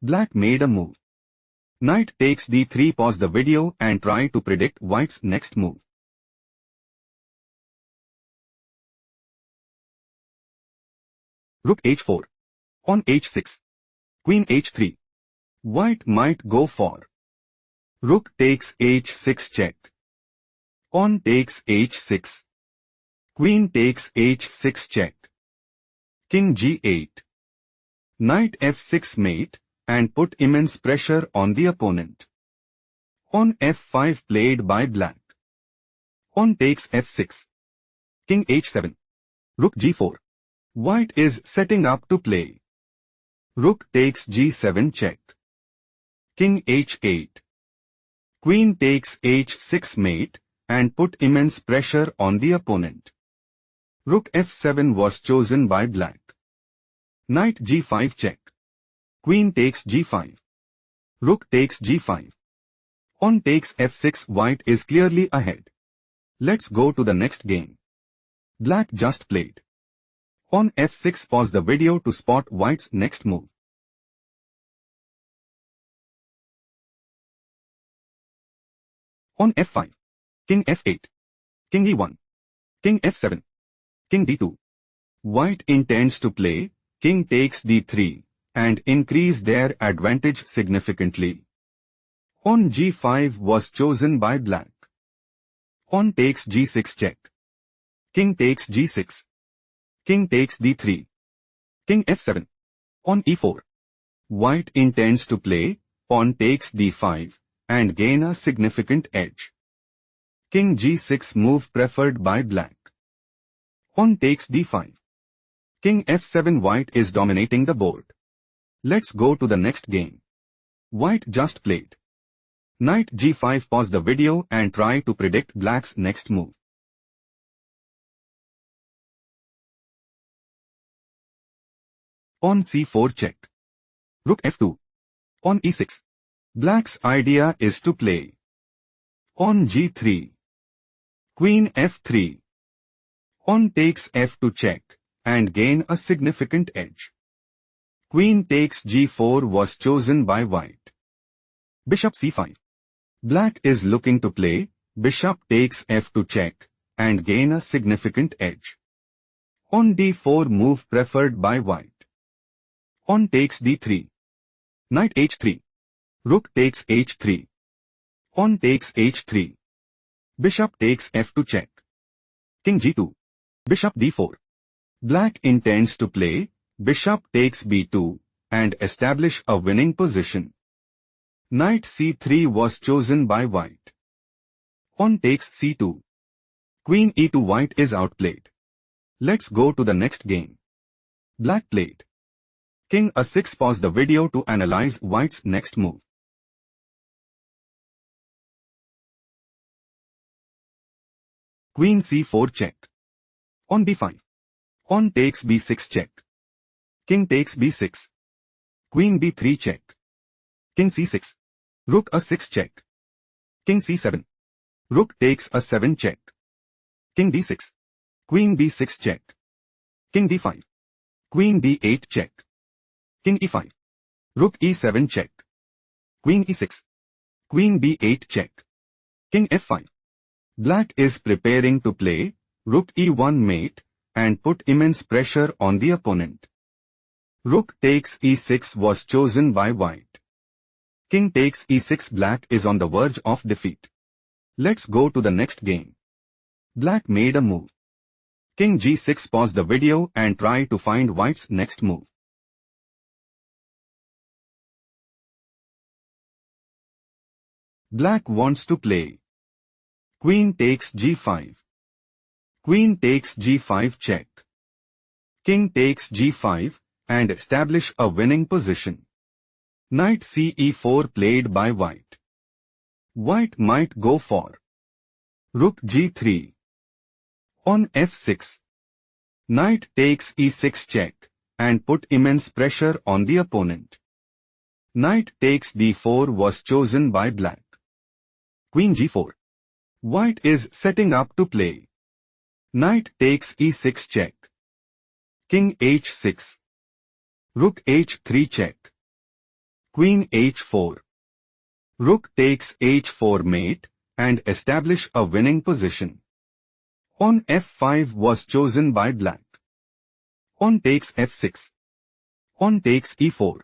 Black made a move. Knight takes d3. Pause the video and try to predict white's next move. Rook h4. On h6. Queen h3. White might go for rook takes h6 check. Pawn takes h6. Queen takes h6 check. King g8. Knight f6 mate and put immense pressure on the opponent. Pawn f5 played by black. Pawn takes f6. King h7. Rook g4. White is setting up to play. Rook takes g7 check. King h8. Queen takes h6 mate and put immense pressure on the opponent. Rook f7 was chosen by black. Knight g5 check. Queen takes g5. Rook takes g5. Pawn takes f6. White is clearly ahead. Let's go to the next game. Black just played. Pawn f6. Pause the video to spot white's next move. Pawn f5. King f8. King e1. King f7. King d2. White intends to play king takes d3 and increase their advantage significantly. Pawn g5 was chosen by black. Pawn takes g6 check. King takes g6. King takes d3. King f7. Pawn e4. White intends to play pawn takes d5 and gain a significant edge. King g6 move preferred by black. Pawn takes d5. King f7. White is dominating the board. Let's go to the next game. White just played. Knight g5. Pause the video and try to predict black's next move. Pawn c4 check. Rook f2. Pawn e6. Black's idea is to play pawn g3. Queen f3. Pawn takes f2 check and gain a significant edge. Queen takes g4 was chosen by white. Bishop c5. Black is looking to play bishop takes f2 check and gain a significant edge. Pawn d4 move preferred by white. Pawn takes d3. Knight h3. Rook takes h3. Pawn takes h3. Bishop takes f2 check. King g2. Bishop d4. Black intends to play bishop takes b2 and establish a winning position. Knight c3 was chosen by white. Pawn takes c2. Queen e2. White is outplayed. Let's go to the next game. Black played king a6. Pause the video to analyze white's next move. Queen c4 check. Pawn b5. Pawn takes b6 check. King takes b6. Queen b3 check. King c6. Rook a6 check. King c7. Rook takes a7 check. King d6. Queen b6 check. King d5. Queen d8 check. King e5. Rook e7 check. Queen e6. Queen b8 check. King f5. Black is preparing to play rook e1 mate and put immense pressure on the opponent. Rook takes e6 was chosen by white. King takes e6. Black is on the verge of defeat. Let's go to the next game. Black made a move. King g6. Pause the video and try to find white's next move. Black wants to play queen takes g5. Queen takes g5 check. King takes g5 and establish a winning position. Knight ce4 played by white. White might go for rook g3. On f6. Knight takes e6 check and put immense pressure on the opponent. Knight takes d4 was chosen by black. Queen g4. White is setting up to play knight takes e6 check. King h6. Rook h3 check. Queen h4. Rook takes h4 mate and establish a winning position. Pawn f5 was chosen by black. Pawn takes f6. Pawn takes e4.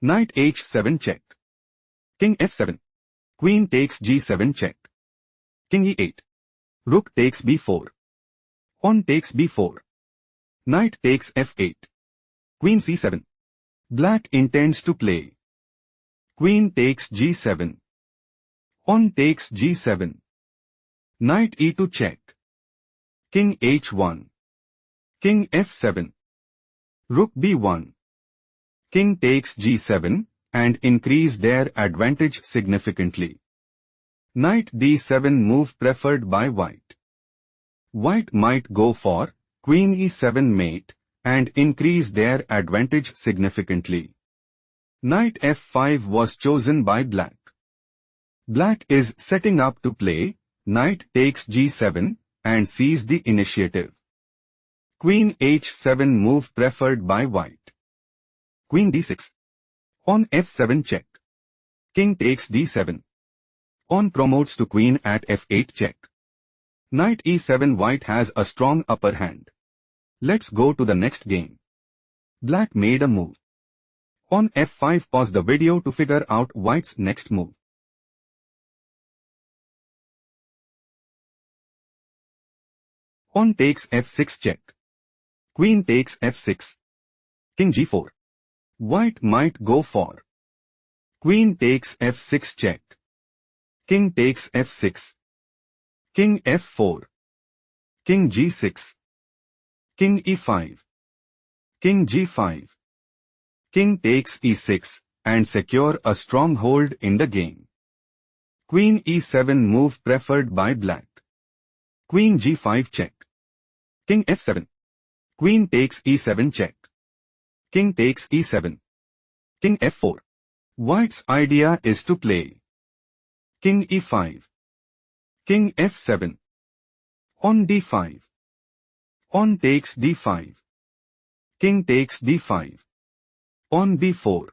Knight h7 check. King f7. Queen takes g7 check. King e8. Rook takes b4. Pawn takes b4. Knight takes f8. Queen c7. Black intends to play. Queen takes g7. Pawn takes g7. Knight e2 check. King h1. King f7. Rook b1. King takes g7 and increase their advantage significantly. Knight d7 move preferred by white. White might go for Queen e7 mate and increase their advantage significantly. Knight f5 was chosen by black. Black is setting up to play Knight takes g7 and seize the initiative. Queen h7 move preferred by white. Queen d6. Pawn f7 check. King takes d7. Pawn promotes to queen at f8 check. Knight e7. White has a strong upper hand. Let's go to the next game. Black made a move. Pawn f5. Pause the video to figure out white's next move. Pawn takes f6 check. Queen takes f6. King g4. White might go for Queen takes f6 check. King takes f6. King f4. King g6. King e5. King g5. King takes e6 and secure a stronghold in the game. Queen e7 move preferred by black. Queen g5 check. King f7. Queen takes e7 check. King takes e7. King f4. White's idea is to play King e5. King f7. Pawn d5. Pawn takes d5. King takes d5. Pawn b4.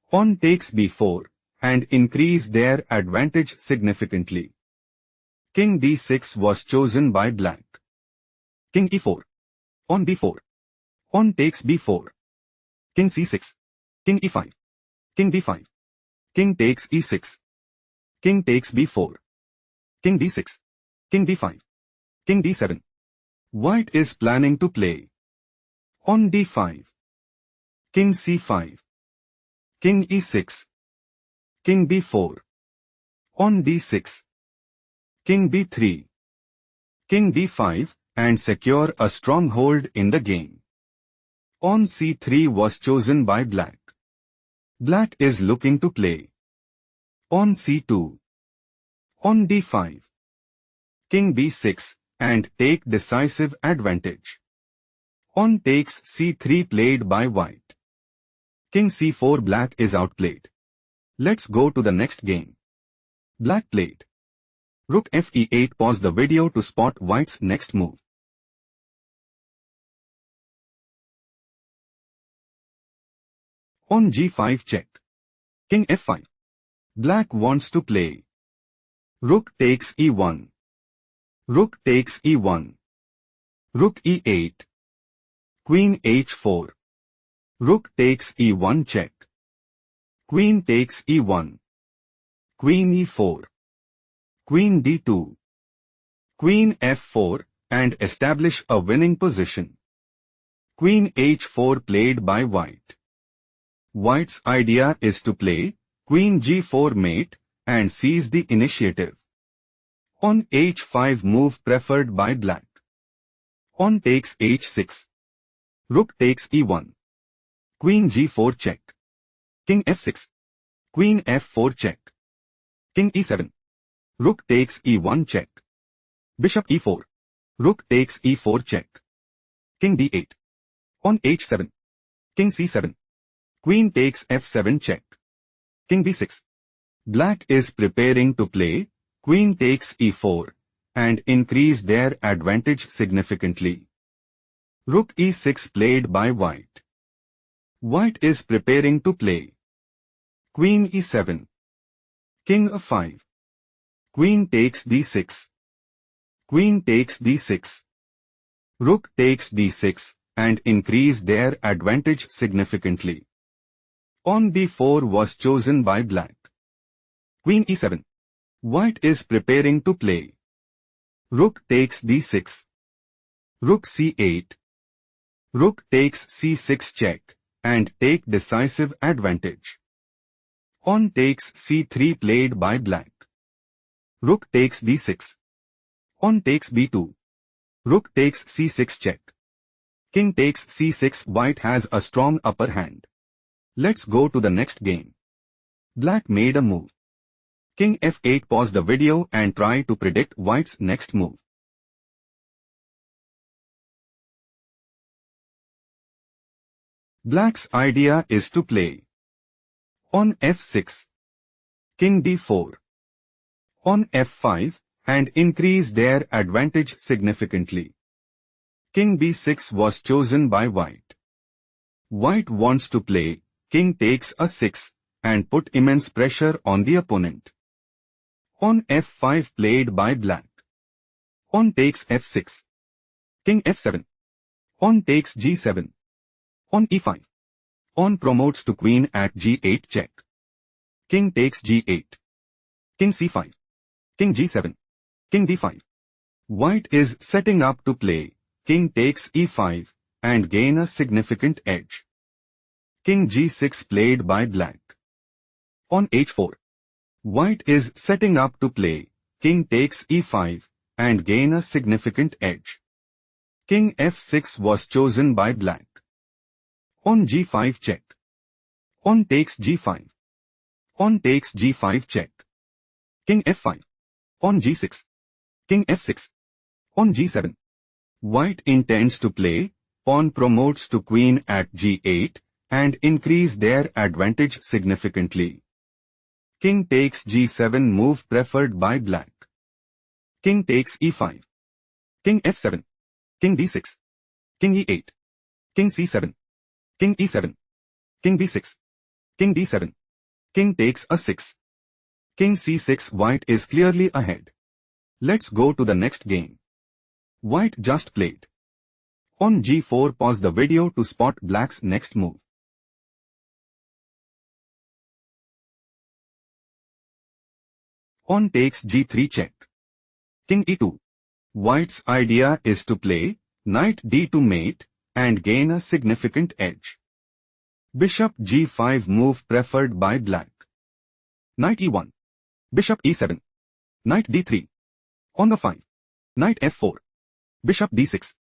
Pawn takes b4 and increase their advantage significantly. King d6 was chosen by black. King e4. Pawn b4. Pawn takes b4. King c6. King e5. King b5. King takes e6. King takes b4. King d6. King b5. King d7. White is planning to play Pawn d5. King c5. King e6. King b4. Pawn d6. King b3. King d5 and secure a stronghold in the game. Pawn c3 was chosen by black. Black is looking to play Pawn c2. Pawn d5. King b6 and take decisive advantage. Pawn takes c3 played by white. King c4. Black is outplayed. Let's go to the next game. Black played Rook fe8. Pause the video to spot white's next move. Pawn g5 check. King f5. Black wants to play Rook takes e1. Rook takes e1. Rook e8. Queen h4. Rook takes e1 check. Queen takes e1. Queen e4. Queen d2. Queen f4 and establish a winning position. Queen h4 played by white. White's idea is to play Queen g4 mate and seize the initiative. Pawn h5 move preferred by black. Pawn takes h6. Rook takes e1. Queen g4 check. King f6. Queen f4 check. King e7. Rook takes e1 check. Bishop e4. Rook takes e4 check. King d8. Pawn h7. King c7. Queen takes f7 check. King b6. Black is preparing to play Queen takes e4 and increase their advantage significantly. Rook e6 played by white. White is preparing to play Queen e7. King a5. Queen takes d6. Queen takes d6. Rook takes d6 and increase their advantage significantly. Pawn b4 was chosen by black. Queen e7. White is preparing to play. Rook takes d6. Rook c8. Rook takes c6 check and take decisive advantage. Pawn takes c3 played by black. Rook takes d6. Pawn takes b2. Rook takes c6 check. King takes c6. White has a strong upper hand. Let's go to the next game. Black made a move. King f8. Pause the video and try to predict White's next move. Black's idea is to play on f6, King d4, on f5, and increase their advantage significantly. King b6 was chosen by White. White wants to play King takes a6 and put immense pressure on the opponent. On f5 played by black. Pawn takes f6. King f7. Pawn takes g7. On e5. Pawn promotes to queen at g8 check. King takes g8. King c5. King g7. King d5. White is setting up to play King takes e5 and gain a significant edge. King g6 played by black. On h4. White is setting up to play King takes e5 and gain a significant edge. King f6 was chosen by black. On g5 check. Pawn takes g5. Pawn takes g5 check. King f5. Pawn g6. King f6. Pawn g7. White intends to play pawn promotes to queen at g8 and increase their advantage significantly. King takes g7 move preferred by black. King takes e5. King f7. King d6. King e8. King c7. King e7. King b6. King d7. King takes a6. King c6. White is clearly ahead. Let's go to the next game. White just played. On g4. Pause the video to spot black's next move. Pawn takes g3 check. King e2. White's idea is to play knight d2 mate and gain a significant edge. Bishop g5 move preferred by black. Knight e1. Bishop e7. Knight d3. On the 5. Knight f4. Bishop d6.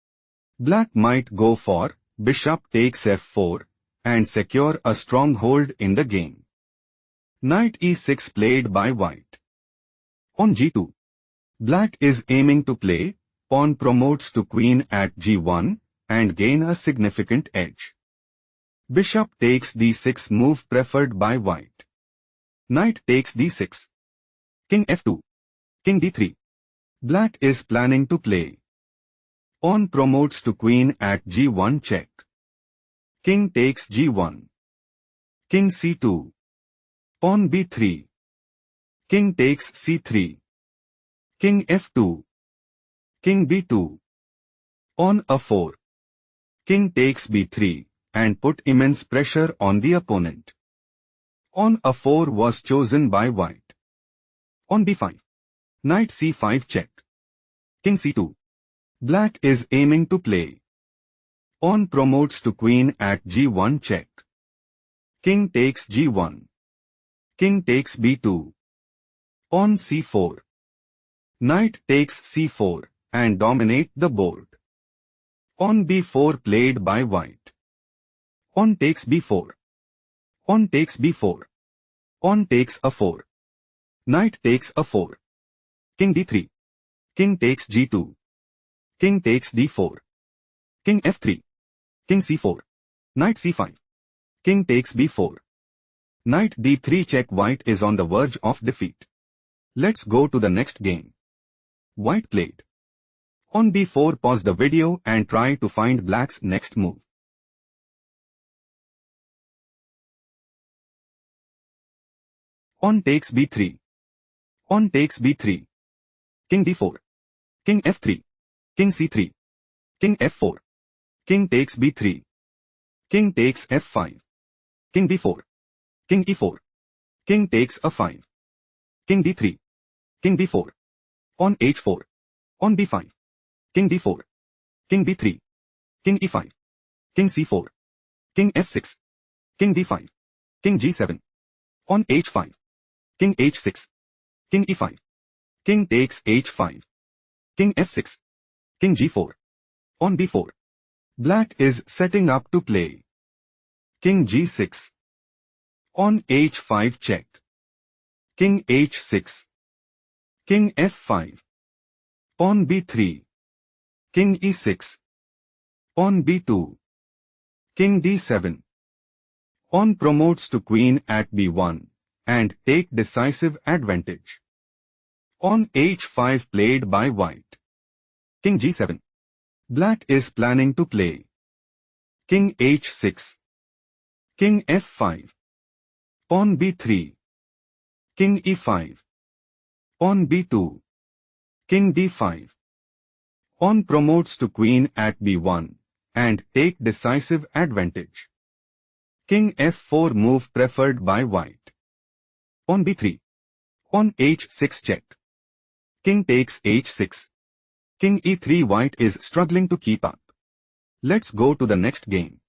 Black might go for bishop takes f4 and secure a stronghold in the game. Knight e6 played by white. On g2. Black is aiming to play pawn promotes to queen at g1 and gain a significant edge. Bishop takes d6 move preferred by white. Knight takes d6. King f2. King d3. Black is planning to play pawn promotes to queen at g1 check. King takes g1. King c2. Pawn b3. King takes c3. King f2. King b2. Pawn a4. King takes b3 and put immense pressure on the opponent. Pawn a4 was chosen by white. On b5. Knight c5 check. King c2. Black is aiming to play pawn promotes to queen at g1 check. King takes g1. King takes b2. Pawn c4. Knight takes c4 and dominate the board. Pawn b4 played by white. Pawn takes b4. Pawn takes b4. Pawn takes a4. Knight takes a4. King d3. King takes g2. King takes d4. King f3. King c4. Knight c5. King takes b4. Knight d3 check. White is on the verge of defeat. Let's go to the next game. White played on b4. Pause the video and try to find black's next move. Pawn takes b3. Pawn takes b3. King d4. King f3. King c3. King f4. King takes b3. King takes f5. King b4. King e4. King takes a5. King d3. King b4. Pawn h4. Pawn b5. King d4. King b3. King e5. King c4. King f6. King d5. King g7. Pawn h5. King h6. King e5. King takes h5. King f6. King g4. Pawn b4. Black is setting up to play. King g6. Pawn h5 check. King h6. King f5. Pawn b3. King e6. Pawn b2. King d7. Pawn promotes to queen at b1 and take decisive advantage. Pawn h5 played by white. King g7. Black is planning to play. King h6. King f5. Pawn b3. King e5. Pawn b2. King d5. Pawn promotes to queen at b1 and take decisive advantage. King f4 move preferred by white. Pawn b3. Pawn h6 check. King takes h6. King e3 white is struggling to keep up. Let's go to the next game.